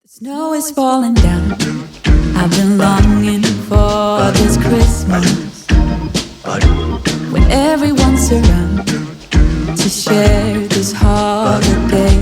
Snow is falling down. I've been longing for this Christmas when everyone's around to share this holiday.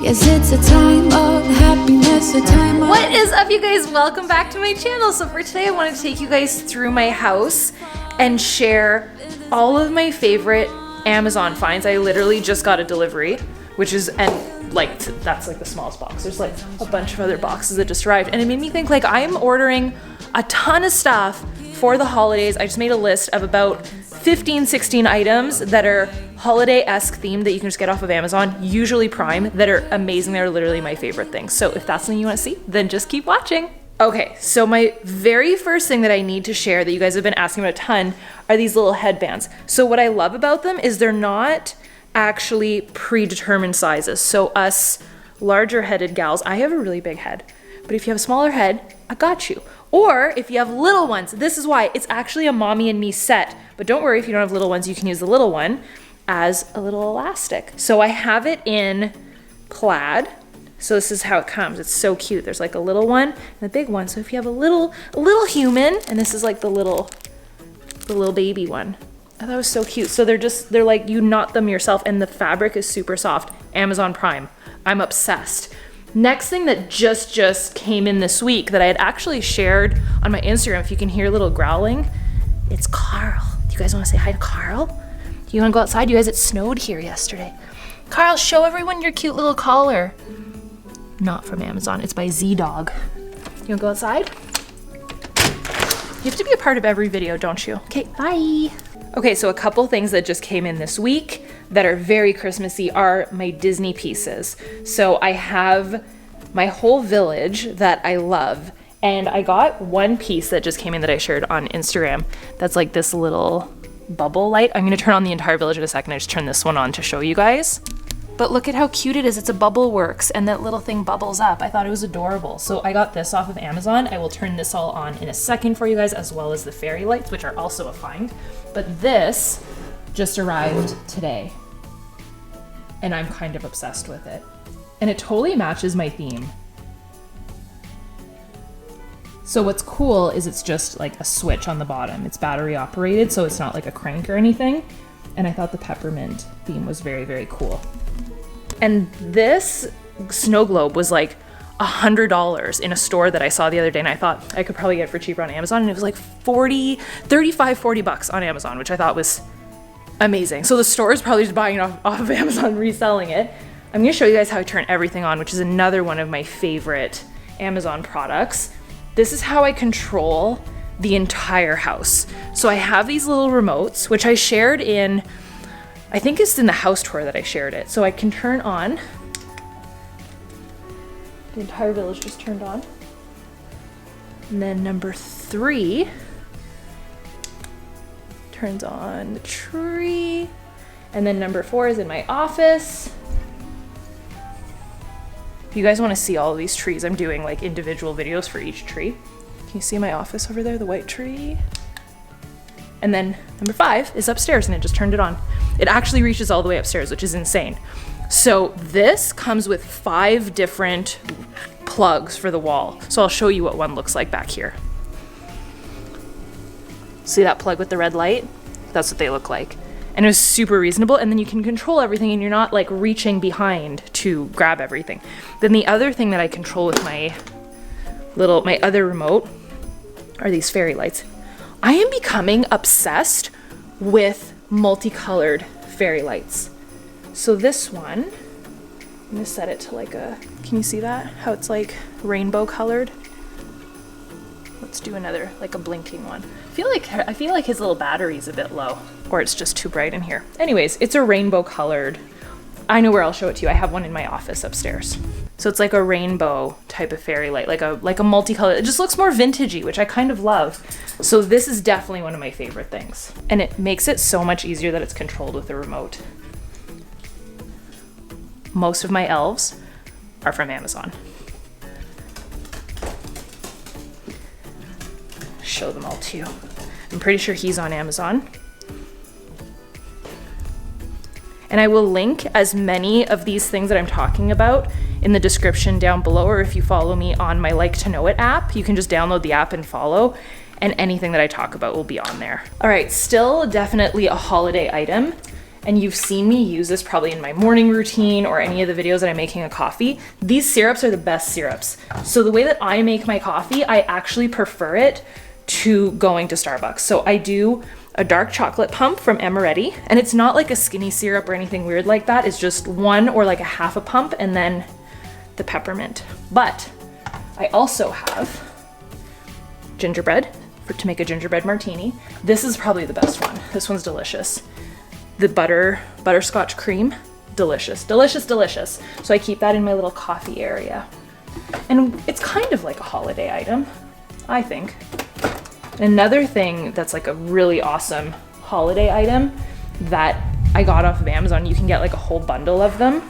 Yes, it's a time of happiness, a time of... What is up, you guys? Welcome back to my channel. So for today, I want to take you guys through my house and share all of my favorite Amazon finds. I literally just got a delivery, which is, and like, that's like the smallest box. There's like a bunch of other boxes that just arrived. And it made me think, like, I'm ordering a ton of stuff for the holidays. I just made a list of about 15, 16 items that are holiday-esque themed that you can just get off of Amazon, usually Prime, that are amazing. They're literally my favorite things. So if that's something you want to see, then just keep watching. Okay, so my very first thing that I need to share that you guys have been asking about a ton are these little headbands. So what I love about them is they're not actually predetermined sizes. So us larger headed gals, I have a really big head, but if you have a smaller head, I got you. Or if you have little ones, this is why it's actually a mommy and me set. But don't worry, if you don't have little ones, you can use the little one as a little elastic. So I have it in plaid. So this is how it comes. It's so cute. There's like a little one and a big one. So if you have a little human, and this is like the little baby one. I thought it was so cute. So they're like, you knot them yourself, and the fabric is super soft. Amazon Prime. I'm obsessed. Next thing that just came in this week that I had actually shared on my Instagram, if you can hear a little growling, it's Carl. Do you guys want to say hi to Carl? Do you want to go outside? You guys, it snowed here yesterday. Carl, show everyone your cute little collar. Not from Amazon. It's by Z-Dog. You want to go outside? You have to be a part of every video, don't you? Okay, bye. Okay, so a couple things that just came in this week that are very Christmassy are my Disney pieces. So I have my whole village that I love, and I got one piece that just came in that I shared on Instagram that's like this little bubble light. I'm gonna turn on the entire village in a second. I just turned this one on to show you guys. But look at how cute it is. It's a bubble works, and that little thing bubbles up. I thought it was adorable. So I got this off of Amazon. I will turn this all on in a second for you guys, as well as the fairy lights, which are also a find. But this just arrived today, and I'm kind of obsessed with it. And it totally matches my theme. So what's cool is it's just like a switch on the bottom. It's battery operated, so it's not like a crank or anything. And I thought the peppermint theme was very, very cool. And this snow globe was like $100 in a store that I saw the other day, and I thought I could probably get it for cheaper on Amazon, and it was like 40 bucks on Amazon, which I thought was amazing. So the store is probably just buying it off of Amazon, reselling it. I'm gonna show you guys how I turn everything on, which is another one of my favorite Amazon products. This is how I control the entire house. So I have these little remotes, which I shared in, I think it's in the house tour that I shared it. So I can turn on, the entire village just turned on. And then number 3 turns on the tree. And then number 4 is in my office. If you guys want to see all of these trees, I'm doing like individual videos for each tree. Can you see my office over there, the white tree? And then number 5 is upstairs, and it just turned it on. It actually reaches all the way upstairs, which is insane. So this comes with 5 different plugs for the wall. So I'll show you what one looks like back here. See that plug with the red light? That's what they look like. And it was super reasonable, and then you can control everything, and you're not like reaching behind to grab everything. Then the other thing that I control with my other remote are these fairy lights. I am becoming obsessed with multicolored fairy lights. So this one, I'm gonna set it to like a, can you see that? How it's like rainbow colored? Let's do another, like a blinking one. I feel like his little battery's a bit low, or it's just too bright in here. Anyways, it's a rainbow colored. I know where I'll show it to you. I have one in my office upstairs. So it's like a rainbow type of fairy light, like a multicolored. It just looks more vintagey, which I kind of love. So this is definitely one of my favorite things. And it makes it so much easier that it's controlled with the remote. Most of my elves are from Amazon. Show them all to you. I'm pretty sure he's on Amazon. And I will link as many of these things that I'm talking about in the description down below, or if you follow me on my Like to Know It app, you can just download the app and follow, and anything that I talk about will be on there. All right, still definitely a holiday item. And you've seen me use this probably in my morning routine or any of the videos that I'm making a coffee. These syrups are the best syrups. So the way that I make my coffee, I actually prefer it to going to Starbucks. So I do a dark chocolate pump from Amaretti, and it's not like a skinny syrup or anything weird like that. It's just one or like a half a pump and then the peppermint. But I also have gingerbread to make a gingerbread martini. This is probably the best one. This one's delicious. The butterscotch cream, delicious, delicious, delicious. So I keep that in my little coffee area. And it's kind of like a holiday item, I think. Another thing that's like a really awesome holiday item that I got off of Amazon, you can get like a whole bundle of them.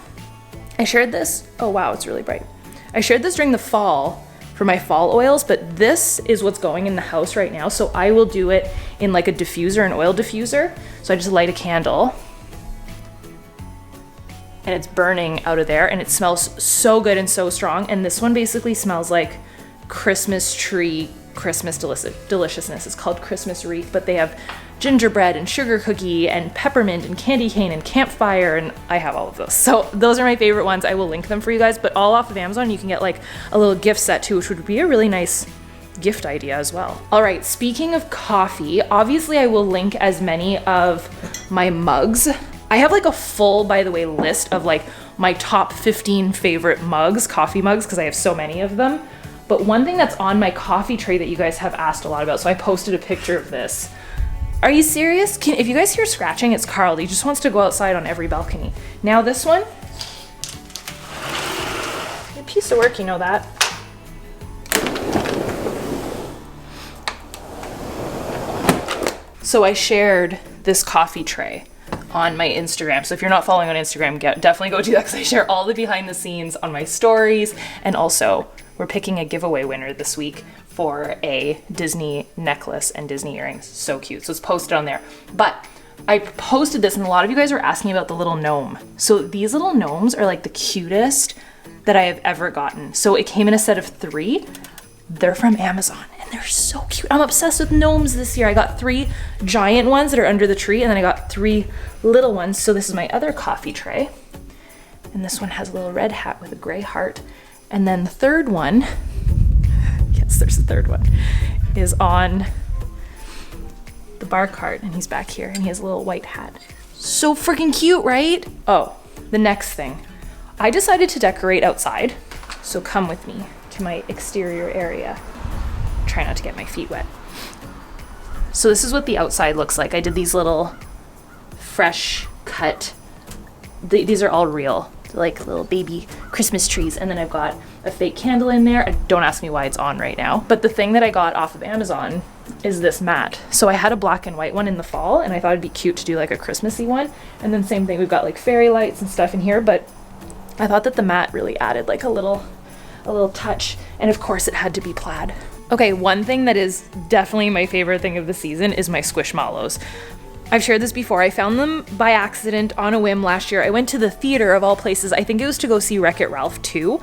I shared this, oh wow, it's really bright. I shared this during the fall for my fall oils, but this is what's going in the house right now. So I will do it in like a diffuser, an oil diffuser. So I just light a candle and it's burning out of there, and it smells so good and so strong. And this one basically smells like Christmas tree, Christmas deliciousness. It's called Christmas wreath, but they have gingerbread and sugar cookie and peppermint and candy cane and campfire, and I have all of those. So those are my favorite ones. I will link them for you guys, but all off of Amazon. You can get like a little gift set too, which would be a really nice gift idea as well. All right, speaking of coffee, obviously I will link as many of my mugs. I have like a full, by the way, list of like my top 15 favorite mugs, coffee mugs, because I have so many of them. But one thing that's on my coffee tray that you guys have asked a lot about, so I posted a picture of this. Are you serious? If you guys hear scratching, it's Carl. He just wants to go outside on every balcony. Now this one, a piece of work, you know that. So I shared this coffee tray on my Instagram. So if you're not following on Instagram, definitely go do that, because I share all the behind the scenes on my stories. And also we're picking a giveaway winner this week for a Disney necklace and Disney earrings. So cute. So it's posted on there. But I posted this and a lot of you guys were asking about the little gnome. So these little gnomes are like the cutest that I have ever gotten. So it came in a set of 3. They're from Amazon and they're so cute. I'm obsessed with gnomes this year. I got 3 giant ones that are under the tree, and then I got 3 little ones. So this is my other coffee tray. And this one has a little red hat with a gray heart. And then the third one, yes, there's the third one, is on the bar cart, and he's back here and he has a little white hat. So freaking cute, right? Oh, the next thing. I decided to decorate outside. So come with me to my exterior area. Try not to get my feet wet. So this is what the outside looks like. I did these little fresh cut, these are all real, like little baby Christmas trees. And then I've got a fake candle in there. Don't ask me why it's on right now. But the thing that I got off of Amazon is this mat. So I had a black and white one in the fall, and I thought it'd be cute to do like a Christmassy one. And then same thing, we've got like fairy lights and stuff in here, but I thought that the mat really added like a little touch. And of course it had to be plaid. Okay, one thing that is definitely my favorite thing of the season is my Squish Mallos. I've shared this before. I found them by accident on a whim last year. I went to the theater of all places. I think it was to go see Wreck-It Ralph 2.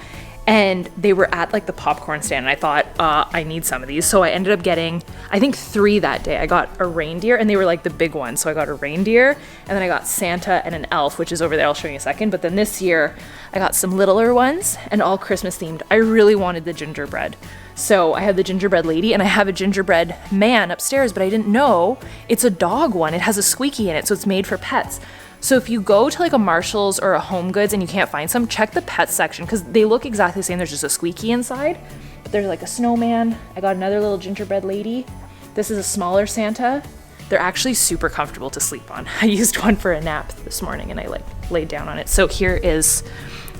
And they were at like the popcorn stand, and I thought, I need some of these. So I ended up getting, I think 3 that day. I got a reindeer, and they were like the big ones. So I got a reindeer, and then I got Santa and an elf, which is over there. I'll show you in a second. But then this year, I got some littler ones and all Christmas themed. I really wanted the gingerbread. So I have the gingerbread lady, and I have a gingerbread man upstairs, but I didn't know it's a dog one. It has a squeaky in it, so it's made for pets. So if you go to like a Marshall's or a Home Goods and you can't find some, check the pet section, because they look exactly the same. There's just a squeaky inside, but there's like a snowman. I got another little gingerbread lady. This is a smaller Santa. They're actually super comfortable to sleep on. I used one for a nap this morning and I like laid down on it. So here is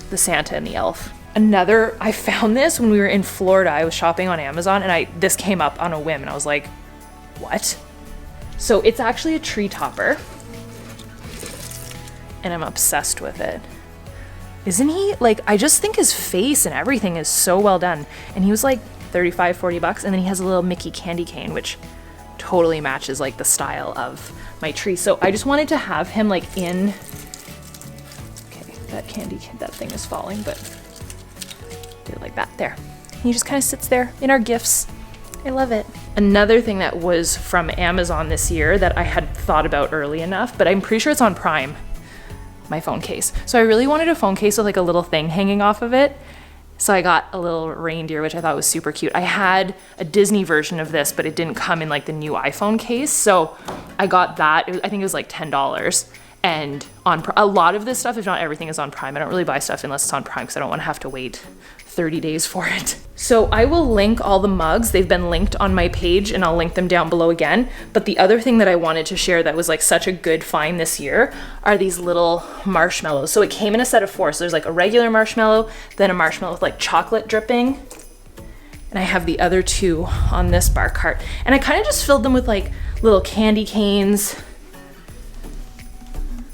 the Santa and the elf. I found this when we were in Florida. I was shopping on Amazon and this came up on a whim and I was like, what? So it's actually a tree topper. And I'm obsessed with it. Isn't he? Like, I just think his face and everything is so well done. And he was like $35-40, and then he has a little Mickey candy cane, which totally matches like the style of my tree. So I just wanted to have him like in that that thing is falling, but do it like that, there. He just kind of sits there in our gifts. I love it. Another thing that was from Amazon this year that I had thought about early enough, but I'm pretty sure it's on Prime, my phone case. So I really wanted a phone case with like a little thing hanging off of it. So I got a little reindeer, which I thought was super cute. I had a Disney version of this, but it didn't come in like the new iPhone case. So I got that. I think it was like $10. And on a lot of this stuff, if not everything, is on Prime. I don't really buy stuff unless it's on Prime because I don't want to have to wait 30 days for it. So I will link all the mugs. They've been linked on my page and I'll link them down below again. But the other thing that I wanted to share that was like such a good find this year are these little marshmallows. So it came in a set of 4. So there's like a regular marshmallow, then a marshmallow with like chocolate dripping. And I have the other 2 on this bar cart. And I kind of just filled them with like little candy canes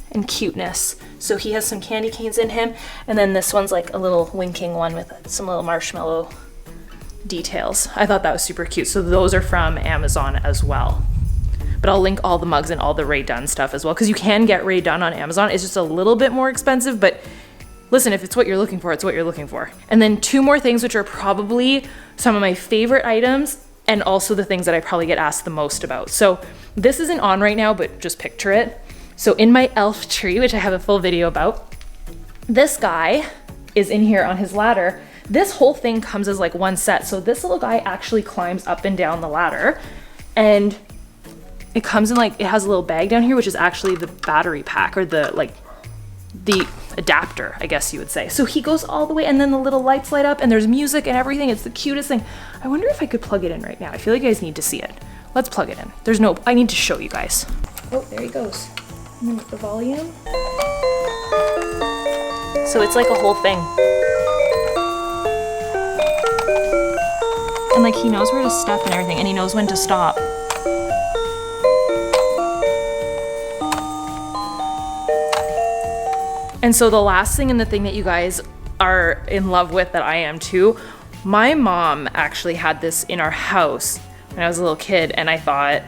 and cuteness. So he has some candy canes in him, and then this one's like a little winking one with some little marshmallow details. I thought that was super cute. So those are from Amazon as well. But I'll link all the mugs and all the Ray Dunn stuff as well, because you can get Ray Dunn on Amazon. It's just a little bit more expensive, but listen, if it's what you're looking for, it's what you're looking for. And then 2 more things, which are probably some of my favorite items and also the things that I probably get asked the most about. So this isn't on right now, but just picture it. So in my elf tree, which I have a full video about, this guy is in here on his ladder. This whole thing comes as like one set. So this little guy actually climbs up and down the ladder, and it comes in like, it has a little bag down here, which is actually the battery pack, or the adapter, I guess you would say. So he goes all the way, and then the little lights light up and there's music and everything. It's the cutest thing. I wonder if I could plug it in right now. I feel like you guys need to see it. Let's plug it in. I need to show you guys. Oh, there he goes. And then with the volume. So it's like a whole thing. And like he knows where to step and everything, and he knows when to stop. And so the last thing, and the thing that you guys are in love with, that I am too, my mom actually had this in our house when I was a little kid, and I thought,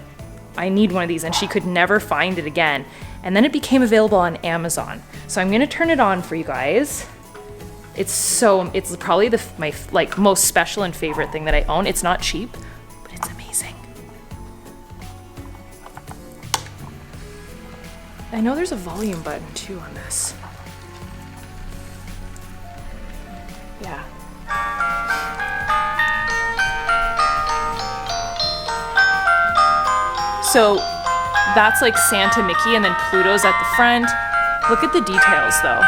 I need one of these, and she could never find it again. And then it became available on Amazon. So I'm gonna turn it on for you guys. It's probably my like most special and favorite thing that I own. It's not cheap, but it's amazing. I know there's a volume button too on this. Yeah. So that's like Santa, Mickey, and then Pluto's at the front. Look at the details though.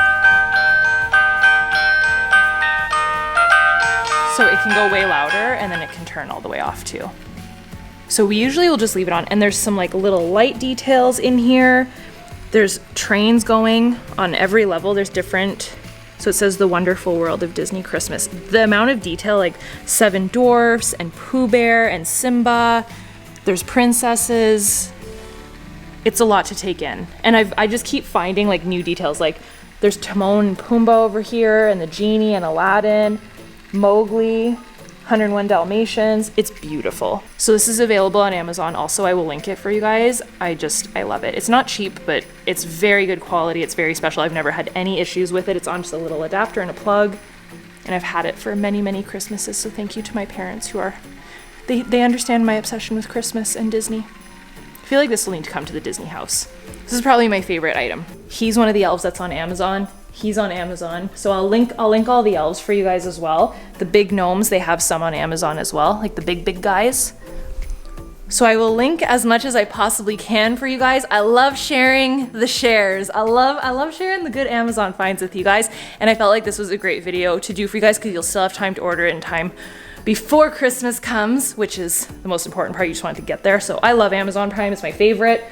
So it can go way louder, and then it can turn all the way off too. So we usually will just leave it on, and there's some like little light details in here. There's trains going on every level. There's different, so it says The Wonderful World of Disney Christmas. The amount of detail, like 7 dwarfs and Pooh Bear and Simba. There's princesses. It's a lot to take in. And I just keep finding like new details. Like there's Timon and Pumbaa over here, and the genie and Aladdin, Mowgli, 101 Dalmatians. It's beautiful. So this is available on Amazon. Also, I will link it for you guys. I love it. It's not cheap, but it's very good quality. It's very special. I've never had any issues with it. It's on just a little adapter and a plug. And I've had it for many, many Christmases. So thank you to my parents who they understand my obsession with Christmas and Disney. I feel like this will need to come to the Disney house. This is probably my favorite item. He's one of the elves that's on Amazon. He's on Amazon. So I'll link all the elves for you guys as well. The big gnomes, they have some on Amazon as well, like the big guys. So I will link as much as I possibly can for you guys. I love sharing the shares. I love sharing the good Amazon finds with you guys. And I felt like this was a great video to do for you guys, because you'll still have time to order it in time before Christmas comes, which is the most important part. You just want to get there. So I love Amazon Prime. It's my favorite.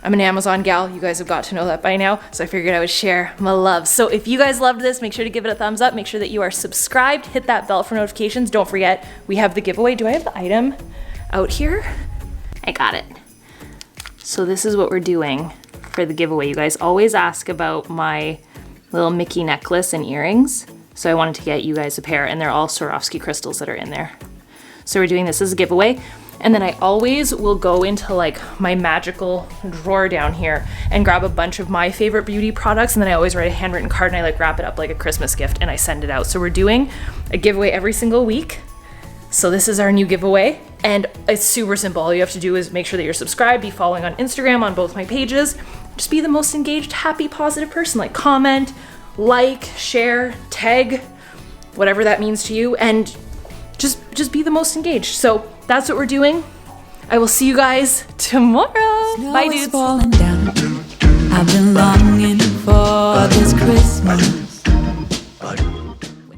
I'm an Amazon gal. You guys have got to know that by now. So I figured I would share my love. So if you guys loved this, make sure to give it a thumbs up. Make sure that you are subscribed. Hit that bell for notifications. Don't forget, we have the giveaway. Do I have the item out here? I got it. So this is what we're doing for the giveaway. You guys always ask about my little Mickey necklace and earrings. So I wanted to get you guys a pair, and they're all Swarovski crystals that are in there. So we're doing this as a giveaway. And then I always will go into like my magical drawer down here and grab a bunch of my favorite beauty products. And then I always write a handwritten card and I like wrap it up like a Christmas gift and I send it out. So we're doing a giveaway every single week. So this is our new giveaway and it's super simple. All you have to do is make sure that you're subscribed, be following on Instagram on both my pages. Just be the most engaged, happy, positive person. Like comment, like, share, tag, whatever that means to you. And just be the most engaged. So that's what we're doing. I will see you guys tomorrow. Bye, dudes. Falling down. I've been longing for this Christmas.